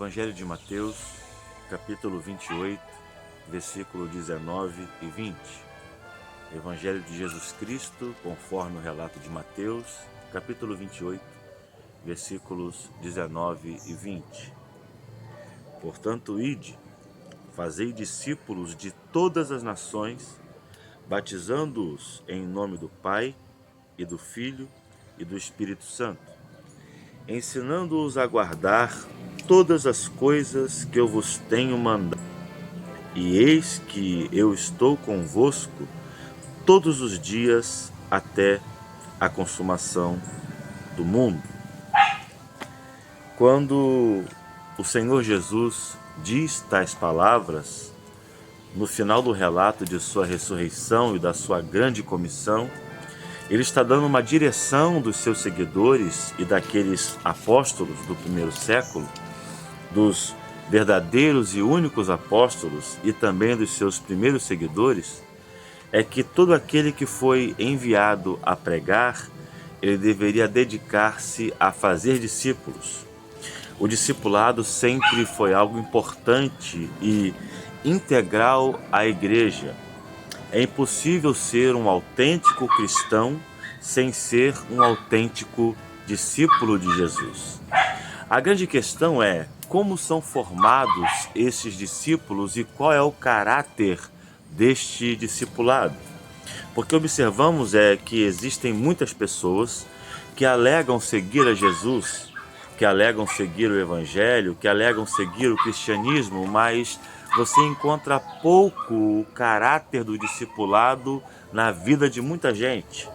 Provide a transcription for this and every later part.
Evangelho de Mateus, capítulo 28, versículo 19 e 20. Evangelho de Jesus Cristo, conforme o relato de Mateus, capítulo 28, versículos 19 e 20. Portanto, ide, fazei discípulos de todas as nações, batizando-os em nome do Pai, e do Filho, e do Espírito Santo, ensinando-os a guardar todas as coisas que eu vos tenho mandado. E eis que eu estou convosco todos os dias até a consumação do mundo. Quando o Senhor Jesus diz tais palavras, no final do relato de sua ressurreição e da sua grande comissão, ele está dando uma direção dos seus seguidores e daqueles apóstolos do primeiro século, dos verdadeiros e únicos apóstolos e também dos seus primeiros seguidores, é que todo aquele que foi enviado a pregar, ele deveria dedicar-se a fazer discípulos. O discipulado sempre foi algo importante e integral à igreja. É impossível ser um autêntico cristão sem ser um autêntico discípulo de Jesus. A grande questão é como são formados esses discípulos e qual é o caráter deste discipulado. Porque observamos que existem muitas pessoas que alegam seguir a Jesus, que alegam seguir o Evangelho, que alegam seguir o cristianismo, mas você encontra pouco o caráter do discipulado na vida de muita gente.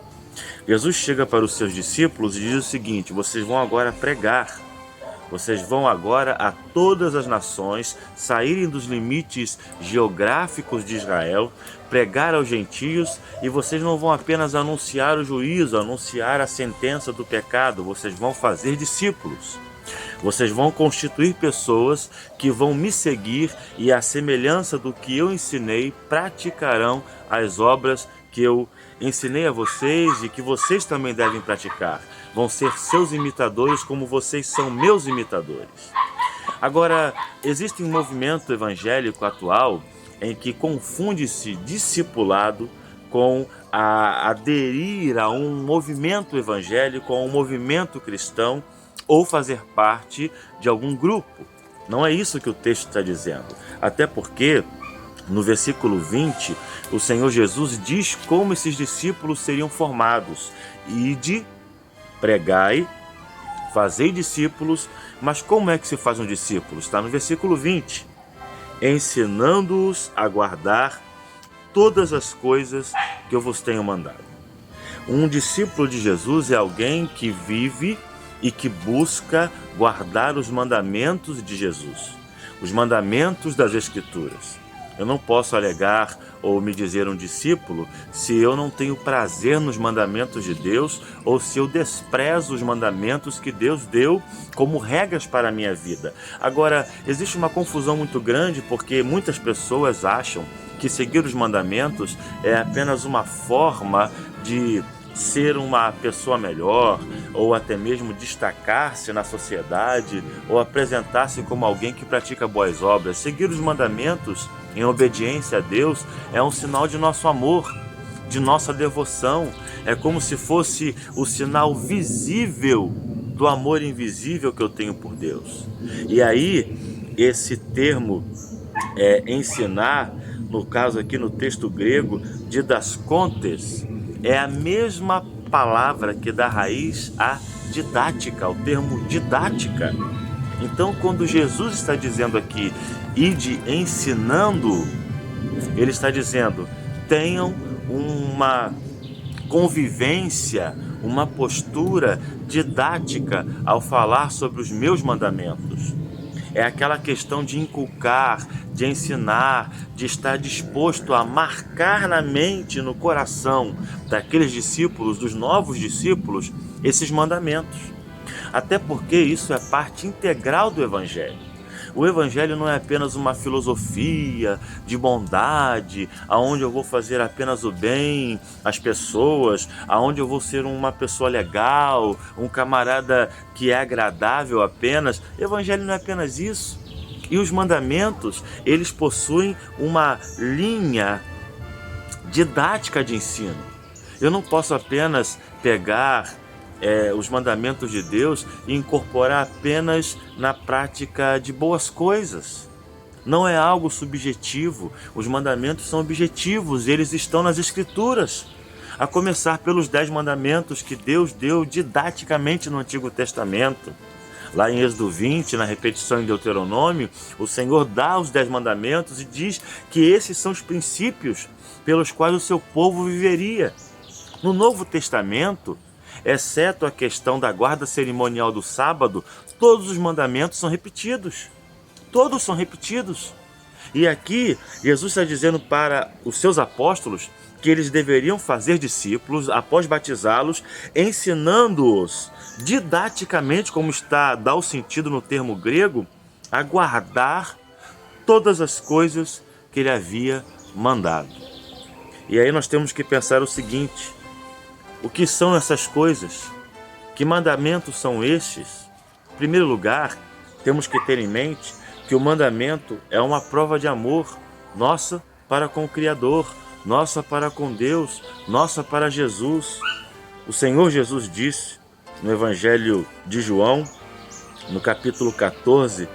Jesus chega para os seus discípulos e diz o seguinte: vocês vão agora pregar, vocês vão agora a todas as nações, saírem dos limites geográficos de Israel, pregar aos gentios, e vocês não vão apenas anunciar o juízo, anunciar a sentença do pecado, vocês vão fazer discípulos. Vocês vão constituir pessoas que vão me seguir e, à semelhança do que eu ensinei, praticarão as obras que eu ensinei a vocês e que vocês também devem praticar. Vão ser seus imitadores como vocês são meus imitadores. Agora, existe um movimento evangélico atual em que confunde-se discipulado com aderir a um movimento evangélico, a um movimento cristão, ou fazer parte de algum grupo. Não é isso que o texto está dizendo. Até porque, no versículo 20, o Senhor Jesus diz como esses discípulos seriam formados. Ide, pregai, fazei discípulos. Mas como é que se faz um discípulo? Está no versículo 20. Ensinando-os a guardar todas as coisas que eu vos tenho mandado. Um discípulo de Jesus é alguém que vive e que busca guardar os mandamentos de Jesus, os mandamentos das Escrituras. Eu não posso alegar ou me dizer um discípulo se eu não tenho prazer nos mandamentos de Deus ou se eu desprezo os mandamentos que Deus deu como regras para a minha vida. Agora, existe uma confusão muito grande porque muitas pessoas acham que seguir os mandamentos é apenas uma forma de ser uma pessoa melhor, ou até mesmo destacar-se na sociedade, ou apresentar-se como alguém que pratica boas obras. Seguir os mandamentos em obediência a Deus é um sinal de nosso amor, de nossa devoção. É como se fosse o sinal visível do amor invisível que eu tenho por Deus. E aí, esse termo ensinar, no caso aqui no texto grego, didascontes, é a mesma palavra que dá raiz à didática, ao termo didática. Então, quando Jesus está dizendo aqui, ide ensinando, ele está dizendo, tenham uma convivência, uma postura didática ao falar sobre os meus mandamentos. É aquela questão de inculcar, de ensinar, de estar disposto a marcar na mente, no coração daqueles discípulos, dos novos discípulos, esses mandamentos. Até porque isso é parte integral do Evangelho. O Evangelho não é apenas uma filosofia de bondade, aonde eu vou fazer apenas o bem às pessoas, aonde eu vou ser uma pessoa legal, um camarada que é agradável apenas. O Evangelho não é apenas isso. E os mandamentos, eles possuem uma linha didática de ensino. Eu não posso apenas pegar os mandamentos de Deus e incorporar apenas na prática de boas coisas. Não é algo subjetivo. Os mandamentos são objetivos, eles estão nas Escrituras. A começar pelos 10 mandamentos que Deus deu didaticamente no Antigo Testamento. Lá em Êxodo 20, na repetição em Deuteronômio, o Senhor dá os 10 mandamentos e diz que esses são os princípios pelos quais o seu povo viveria. No Novo Testamento, exceto a questão da guarda cerimonial do sábado, todos os mandamentos são repetidos. Todos são repetidos. E aqui, Jesus está dizendo para os seus apóstolos que eles deveriam fazer discípulos após batizá-los, ensinando-os didaticamente, como dá o sentido no termo grego, a guardar todas as coisas que ele havia mandado. E aí nós temos que pensar o seguinte: o que são essas coisas? Que mandamentos são estes? Em primeiro lugar, temos que ter em mente que o mandamento é uma prova de amor nossa para com o Criador, nossa para com Deus, nossa para Jesus. O Senhor Jesus disse no Evangelho de João, no capítulo 14,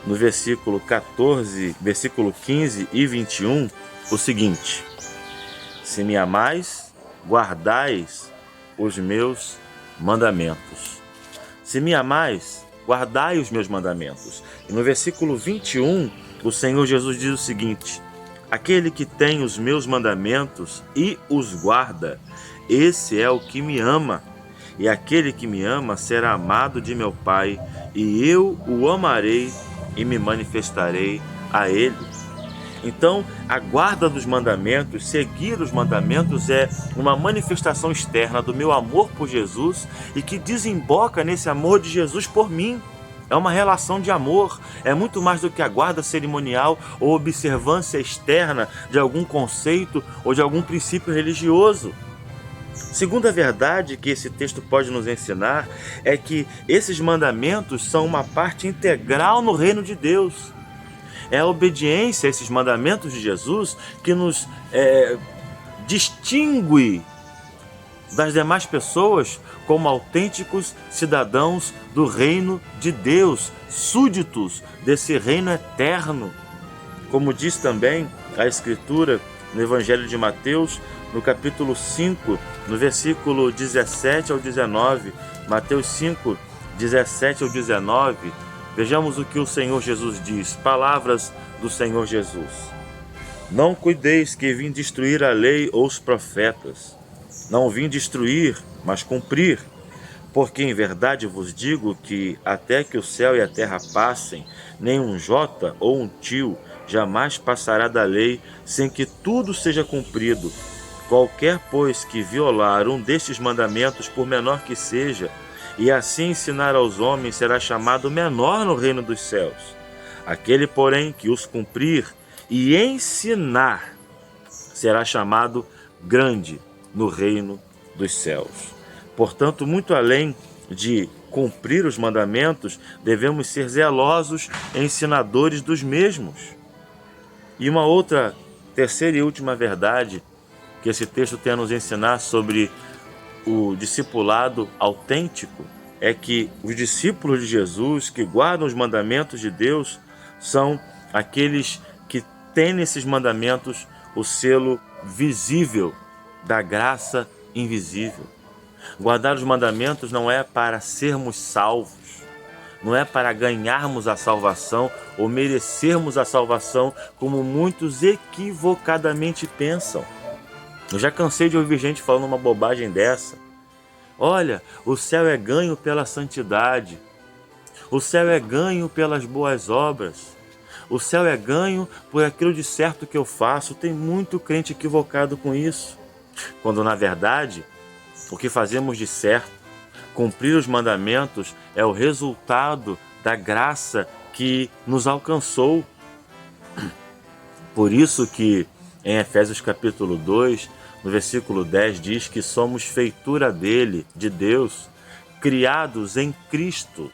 no versículo 14, versículo 15 e 21, o seguinte: se me amais, guardais os meus mandamentos. Se me amais, guardai os meus mandamentos. E no versículo 21, o Senhor Jesus diz o seguinte: aquele que tem os meus mandamentos e os guarda, esse é o que me ama. E aquele que me ama será amado de meu Pai, e eu o amarei e me manifestarei a ele. Então, a guarda dos mandamentos, seguir os mandamentos, é uma manifestação externa do meu amor por Jesus e que desemboca nesse amor de Jesus por mim. É uma relação de amor, é muito mais do que a guarda cerimonial ou observância externa de algum conceito ou de algum princípio religioso. Segunda verdade que esse texto pode nos ensinar é que esses mandamentos são uma parte integral no reino de Deus. É a obediência a esses mandamentos de Jesus que nos distingue das demais pessoas como autênticos cidadãos do reino de Deus, súditos desse reino eterno. Como diz também a Escritura no Evangelho de Mateus, no capítulo 5, no versículo 17 ao 19, Mateus 5, 17 ao 19, vejamos o que o Senhor Jesus diz, palavras do Senhor Jesus. Não cuideis que vim destruir a lei ou os profetas. Não vim destruir, mas cumprir. Porque em verdade vos digo que até que o céu e a terra passem, nem um jota ou um tio jamais passará da lei sem que tudo seja cumprido. Qualquer, pois, que violar um destes mandamentos, por menor que seja, e assim ensinar aos homens, será chamado menor no reino dos céus. Aquele, porém, que os cumprir e ensinar, será chamado grande no reino dos céus. Portanto, muito além de cumprir os mandamentos, devemos ser zelosos ensinadores dos mesmos. E uma outra, terceira e última verdade que esse texto tem a nos ensinar sobre o discipulado autêntico é que os discípulos de Jesus que guardam os mandamentos de Deus são aqueles que têm nesses mandamentos o selo visível da graça invisível. Guardar os mandamentos não é para sermos salvos, não é para ganharmos a salvação ou merecermos a salvação, como muitos equivocadamente pensam. Eu já cansei de ouvir gente falando uma bobagem dessa. Olha, o céu é ganho pela santidade, o céu é ganho pelas boas obras, o céu é ganho por aquilo de certo que eu faço. Tem muito crente equivocado com isso, quando na verdade o que fazemos de certo, cumprir os mandamentos, é o resultado da graça que nos alcançou. Por isso que em Efésios capítulo 2, no versículo 10, diz que somos feitura dele, de Deus, criados em Cristo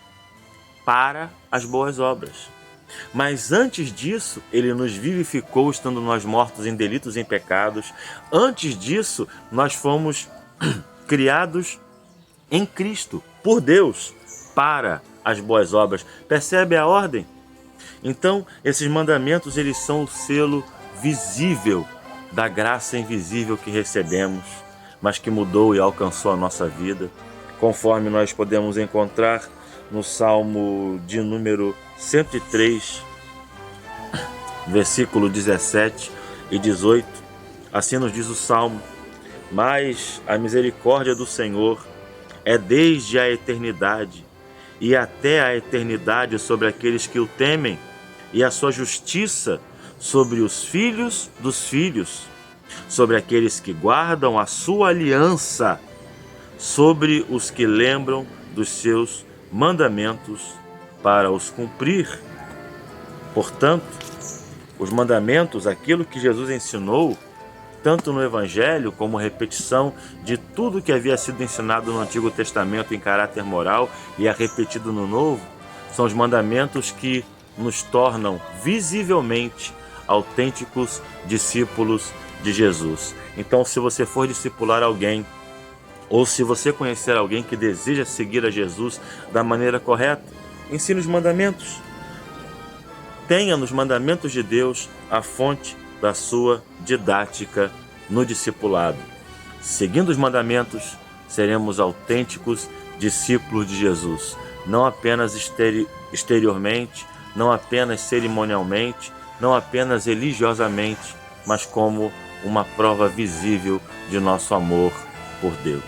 para as boas obras. Mas antes disso, ele nos vivificou, estando nós mortos em delitos e em pecados. Antes disso, nós fomos criados em Cristo, por Deus, para as boas obras. Percebe a ordem? Então, esses mandamentos, eles são o selo visível da graça invisível que recebemos, mas que mudou e alcançou a nossa vida, conforme nós podemos encontrar no Salmo de número 103, versículo 17 e 18. Assim nos diz o Salmo: mas a misericórdia do Senhor é desde a eternidade e até a eternidade sobre aqueles que o temem, e a sua justiça sobre os filhos dos filhos, sobre aqueles que guardam a sua aliança, sobre os que lembram dos seus mandamentos para os cumprir. Portanto, os mandamentos, aquilo que Jesus ensinou, tanto no Evangelho como repetição de tudo que havia sido ensinado no Antigo Testamento em caráter moral e é repetido no Novo, são os mandamentos que nos tornam visivelmente autênticos discípulos de Jesus. Então, se você for discipular alguém, ou se você conhecer alguém que deseja seguir a Jesus da maneira correta, ensine os mandamentos. Tenha nos mandamentos de Deus a fonte da sua didática no discipulado. Seguindo os mandamentos, seremos autênticos discípulos de Jesus, não apenas exteriormente, não apenas cerimonialmente, não apenas religiosamente, mas como uma prova visível de nosso amor por Deus.